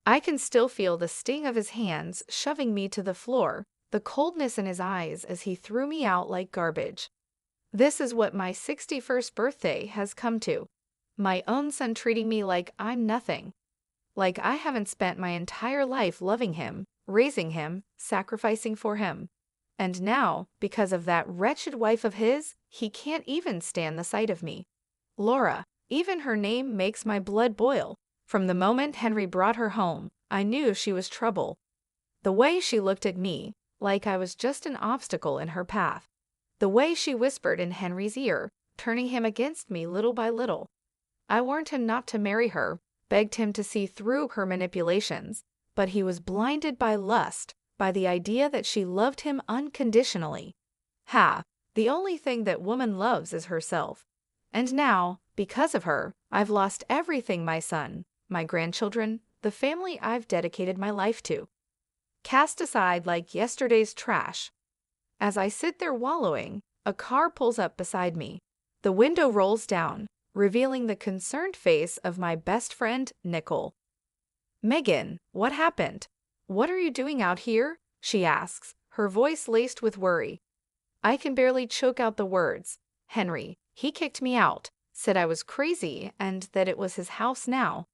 I can still feel the sting of his hands shoving me to the floor, the coldness in his eyes as he threw me out like garbage. This is what my 61st birthday has come to. My own son treating me like I'm nothing. Like I haven't spent my entire life loving him, raising him, sacrificing for him. And now, because of that wretched wife of his, he can't even stand the sight of me. Laura, even her name makes my blood boil. From the moment Henry brought her home, I knew she was trouble. The way she looked at me, like I was just an obstacle in her path. The way she whispered in Henry's ear, turning him against me little by little. I warned him not to marry her, begged him to see through her manipulations, but he was blinded by lust, by the idea that she loved him unconditionally. Ha! The only thing that woman loves is herself. And now, because of her, I've lost everything, my son, my grandchildren, the family I've dedicated my life to. Cast aside like yesterday's trash. As I sit there wallowing, a car pulls up beside me. The window rolls down, revealing the concerned face of my best friend, Nicole. "Megan, what happened? What are you doing out here?" she asks, her voice laced with worry. I can barely choke out the words. Henry, he kicked me out, said I was crazy and that it was his house now.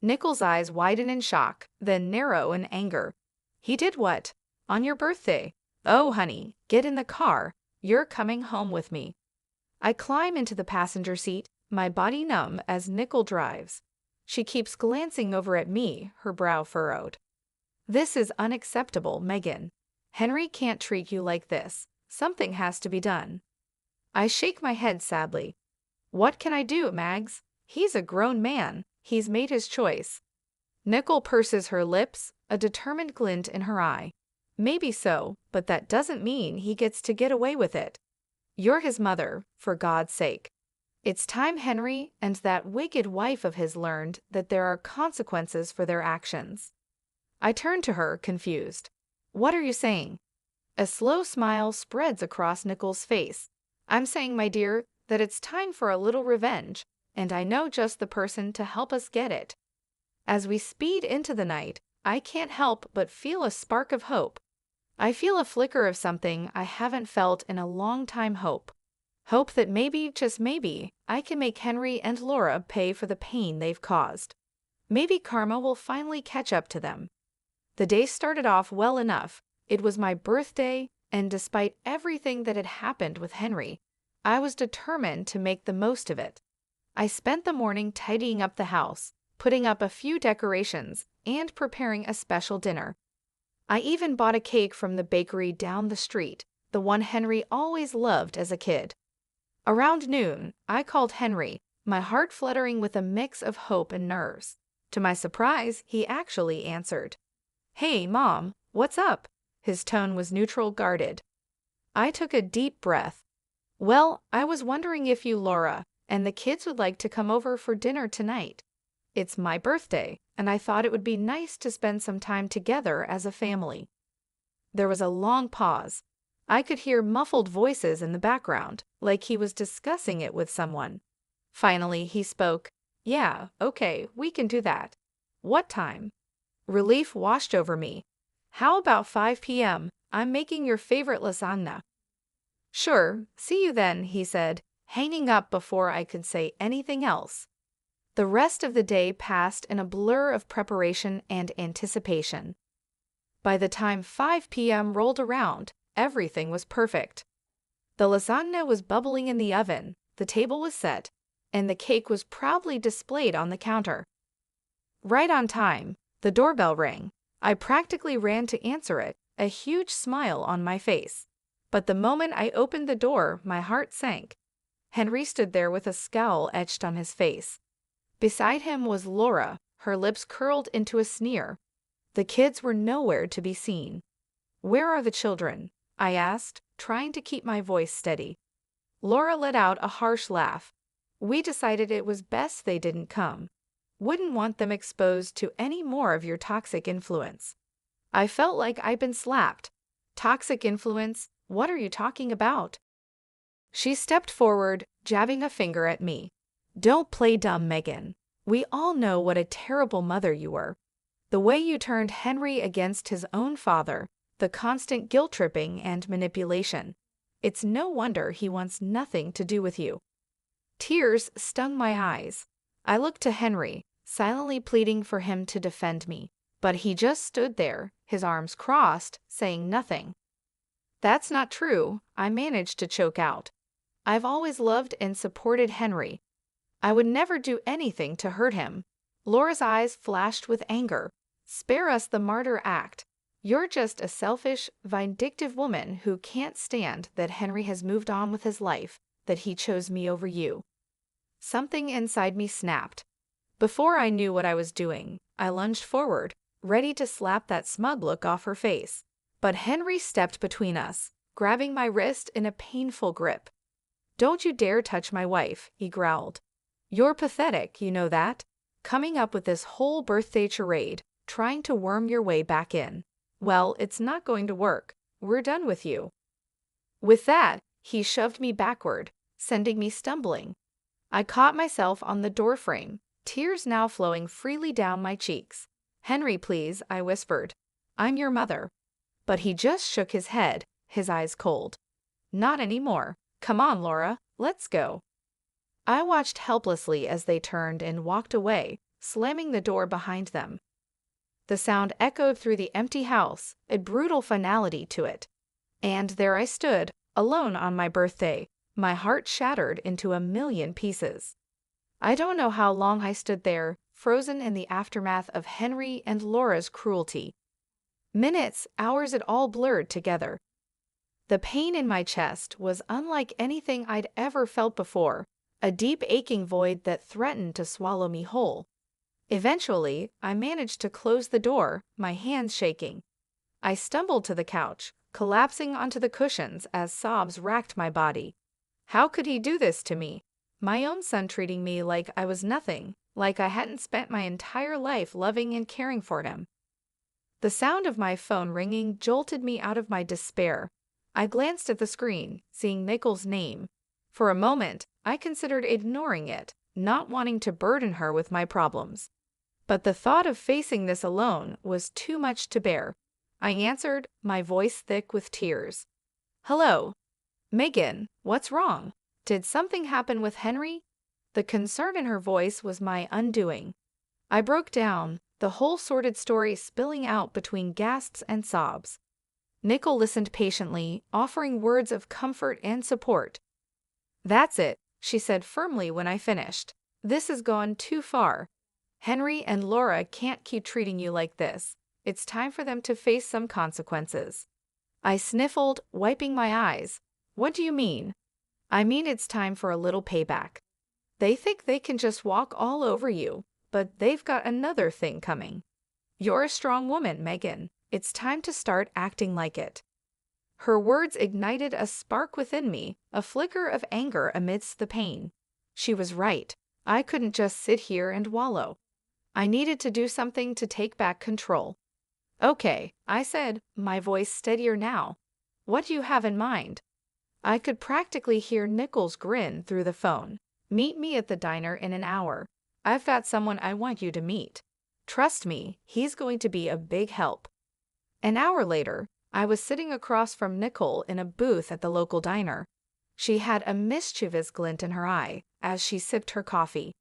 Nicole's eyes widen in shock, then narrow in anger. He did what? On your birthday? Oh, honey, get in the car. You're coming home with me. I climb into the passenger seat, my body numb as Nicole drives. She keeps glancing over at me, her brow furrowed. This is unacceptable, Megan. Henry can't treat you like this. Something has to be done. I shake my head sadly. What can I do, Mags? He's a grown man. He's made his choice. Nicole purses her lips, a determined glint in her eye. Maybe so, but that doesn't mean he gets to get away with it. You're his mother, for God's sake. It's time Henry and that wicked wife of his learned that there are consequences for their actions. I turn to her, confused. What are you saying? A slow smile spreads across Nicole's face. I'm saying, my dear, that it's time for a little revenge, and I know just the person to help us get it. As we speed into the night, I can't help but feel a spark of hope. I feel a flicker of something I haven't felt in a long time. Hope. Hope that maybe, just maybe, I can make Henry and Laura pay for the pain they've caused. Maybe karma will finally catch up to them. The day started off well enough. It was my birthday, and despite everything that had happened with Henry, I was determined to make the most of it. I spent the morning tidying up the house, putting up a few decorations, and preparing a special dinner. I even bought a cake from the bakery down the street, the one Henry always loved as a kid. Around noon, I called Henry, my heart fluttering with a mix of hope and nerves. To my surprise, he actually answered. Hey, Mom, what's up? His tone was neutral, guarded. I took a deep breath. Well, I was wondering if you, Laura, and the kids would like to come over for dinner tonight. It's my birthday, and I thought it would be nice to spend some time together as a family. There was a long pause. I could hear muffled voices in the background, like he was discussing it with someone. Finally, he spoke. Yeah, okay, we can do that. What time? Relief washed over me. How about 5 p.m.? I'm making your favorite lasagna. Sure, see you then, he said, hanging up before I could say anything else. The rest of the day passed in a blur of preparation and anticipation. By the time 5 p.m. rolled around, everything was perfect. The lasagna was bubbling in the oven, the table was set, and the cake was proudly displayed on the counter. Right on time, the doorbell rang. I practically ran to answer it, a huge smile on my face. But the moment I opened the door, my heart sank. Henry stood there with a scowl etched on his face. Beside him was Laura, her lips curled into a sneer. The kids were nowhere to be seen. Where are the children? I asked, trying to keep my voice steady. Laura let out a harsh laugh. We decided it was best they didn't come. Wouldn't want them exposed to any more of your toxic influence. I felt like I'd been slapped. Toxic influence? What are you talking about? She stepped forward, jabbing a finger at me. Don't play dumb, Megan. We all know what a terrible mother you were. The way you turned Henry against his own father, the constant guilt-tripping and manipulation. It's no wonder he wants nothing to do with you." Tears stung my eyes. I looked to Henry, silently pleading for him to defend me. But he just stood there, his arms crossed, saying nothing. "That's not true," I managed to choke out. "I've always loved and supported Henry. I would never do anything to hurt him." Laura's eyes flashed with anger. "Spare us the martyr act. You're just a selfish, vindictive woman who can't stand that Henry has moved on with his life, that he chose me over you." Something inside me snapped. Before I knew what I was doing, I lunged forward, ready to slap that smug look off her face. But Henry stepped between us, grabbing my wrist in a painful grip. "Don't you dare touch my wife," he growled. "You're pathetic, you know that? Coming up with this whole birthday charade, trying to worm your way back in. Well, it's not going to work. We're done with you." With that, he shoved me backward, sending me stumbling. I caught myself on the doorframe, tears now flowing freely down my cheeks. "Henry, please," I whispered. "I'm your mother." But he just shook his head, his eyes cold. "Not anymore. Come on, Laura, let's go." I watched helplessly as they turned and walked away, slamming the door behind them. The sound echoed through the empty house, a brutal finality to it. And there I stood, alone on my birthday, my heart shattered into a million pieces. I don't know how long I stood there, frozen in the aftermath of Henry and Laura's cruelty. Minutes, hours, it all blurred together. The pain in my chest was unlike anything I'd ever felt before, a deep aching void that threatened to swallow me whole. Eventually, I managed to close the door, my hands shaking. I stumbled to the couch, collapsing onto the cushions as sobs racked my body. How could he do this to me? My own son treating me like I was nothing, like I hadn't spent my entire life loving and caring for him. The sound of my phone ringing jolted me out of my despair. I glanced at the screen, seeing Nicole's name. For a moment, I considered ignoring it, not wanting to burden her with my problems. But the thought of facing this alone was too much to bear. I answered, my voice thick with tears. "Hello. Megan, what's wrong? Did something happen with Henry?" The concern in her voice was my undoing. I broke down, the whole sordid story spilling out between gasps and sobs. Nicole listened patiently, offering words of comfort and support. "That's it," she said firmly when I finished. "This has gone too far. Henry and Laura can't keep treating you like this. It's time for them to face some consequences." I sniffled, wiping my eyes. "What do you mean?" "I mean it's time for a little payback. They think they can just walk all over you, but they've got another thing coming. You're a strong woman, Megan. It's time to start acting like it." Her words ignited a spark within me, a flicker of anger amidst the pain. She was right. I couldn't just sit here and wallow. I needed to do something to take back control. "Okay," I said, my voice steadier now. "What do you have in mind?" I could practically hear Nicole's grin through the phone. "Meet me at the diner in an hour. I've got someone I want you to meet. Trust me, he's going to be a big help." An hour later, I was sitting across from Nicole in a booth at the local diner. She had a mischievous glint in her eye as she sipped her coffee.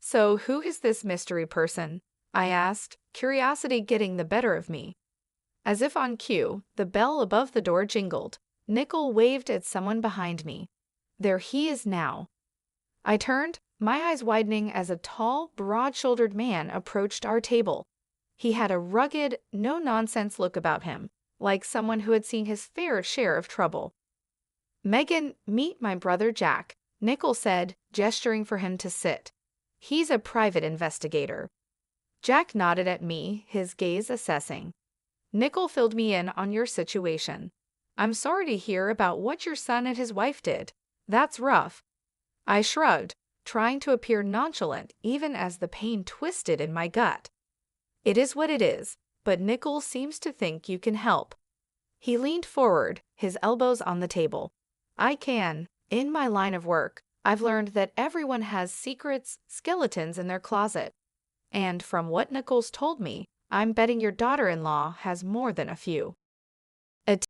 "So who is this mystery person?" I asked, curiosity getting the better of me. As if on cue, the bell above the door jingled. Nicole waved at someone behind me. There he is now. I turned, my eyes widening as a tall, broad-shouldered man approached our table. He had a rugged, no-nonsense look about him, like someone who had seen his fair share of trouble. "Megan, meet my brother Jack," Nicole said, gesturing for him to sit. "He's a private investigator." Jack nodded at me, his gaze assessing. "Nicole filled me in on your situation. I'm sorry to hear about what your son and his wife did. That's rough." I shrugged, trying to appear nonchalant even as the pain twisted in my gut. "It is what it is, but Nicole seems to think you can help." He leaned forward, his elbows on the table. "I can. In my line of work, I've learned that everyone has secrets, skeletons in their closet. And from what Nicole's told me, I'm betting your daughter-in-law has more than a few.